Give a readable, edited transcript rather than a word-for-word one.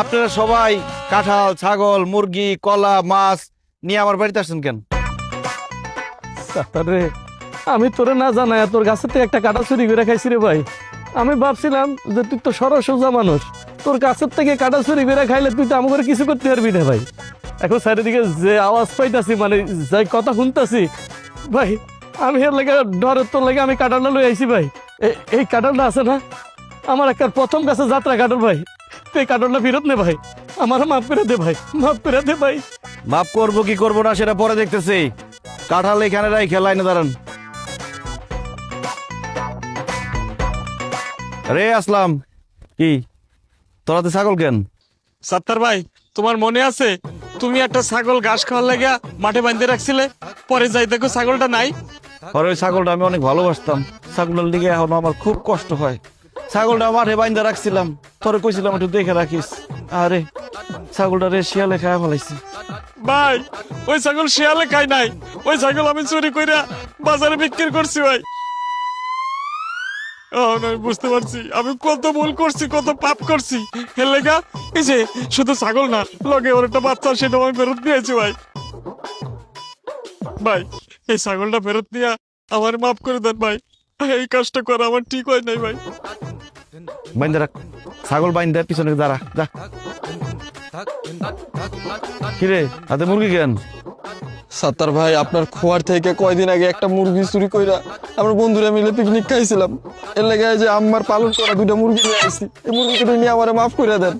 আপনারা সবাই কাঁঠাল, ছাগল, মুরগি, কলা, মাছ নিয়ে আমার বাড়িতে আসছেন কেন? রে আমি তোরে না জানাই তোর গাছের থেকে একটা কাঁটা চুরি করে খাইছি রে ভাই। আমি ভাবছিলাম যে তুই তো সরল সোজা মানুষ, তোর গাছের থেকে কাঁটা চুরি করে খাইলে তুই তো আমাকে কিছু করতে পারবি না ভাই। এখন চারিদিকে যে আওয়াজ পাইতাছি, মানে যাই কথা শুনতাছি ভাই, আমি এর লেগে ডরের তোর লেগে আমি কাঁঠালটা লই আইছি ভাই। এই কাঁঠালটা আছে না, আমার একটা প্রথম গাছে যাত্রা কাঁঠাল ভাই, তুই এই কাঁঠালটা ফেরত নে ভাই, আমার মাফ করে দে ভাই, মাফ করে দে ভাই। মাপ করবো কি করবো না সেটা পরে দেখতেছি। কাঁঠাল এখানে রাই খেলাই না, দাঁড়ান। রে আসলাম, কি তোরাতে ছাগল কেন? সাত্তার ভাই, তোমার মনে আছে তুমি একটা ছাগল ঘাস খাওয়ার লাগিয়া মাঠে বাঁধতে রাখছিলে, পরে যাই দেখো ছাগলটা নাই। আর ওই ছাগলটা আমি অনেক ভালোবাসতাম, ছাগলের দিকে এখন আমার খুব কষ্ট হয়। ছাগলটা মাঠে বাইন্ধা রাখছিলাম, তোরে কইছিলাম একটু দেখে রাখিস। আরে ছাগলটা রে শিয়ালে খায় ফেলাইছি। ভাই, ওই ছাগল শিয়ালে খাই নাই, ওই ছাগল আমি চুরি কইরা বাজারে বিক্রি করছি ভাই। আমি বুঝতে পারছি আমি কত ভুল করছি, কত পাপ করছি। এর লেগা এই যে শুধু ছাগল না, লগে ওর একটা বাচ্চা, সেটা আমি ফেরত দিয়েছি ভাই। ভাই, এই ছাগলটা ফেরত দিয়া আমার মাফ করে দেন ভাই, এই কাজটা করা আমার ঠিক হয় নাই ভাই। বাইন্ধা রাখ ছাগল, বাইন্ধা পিছনে দাঁড়া যা। কিরে হাতে মুরগি কেন? সাত্তার ভাই, আপনার খোয়ার থেকে কয়দিন আগে একটা মুরগি চুরি কইরা আমরা বন্ধুরা মিলে পিকনিক খাইছিলাম। এর লেগে যে আমার পালন করা দুইটা মুরগি নিয়ে আসছি, এই মুরগিটা নিয়ে আমার মাফ করে দেন।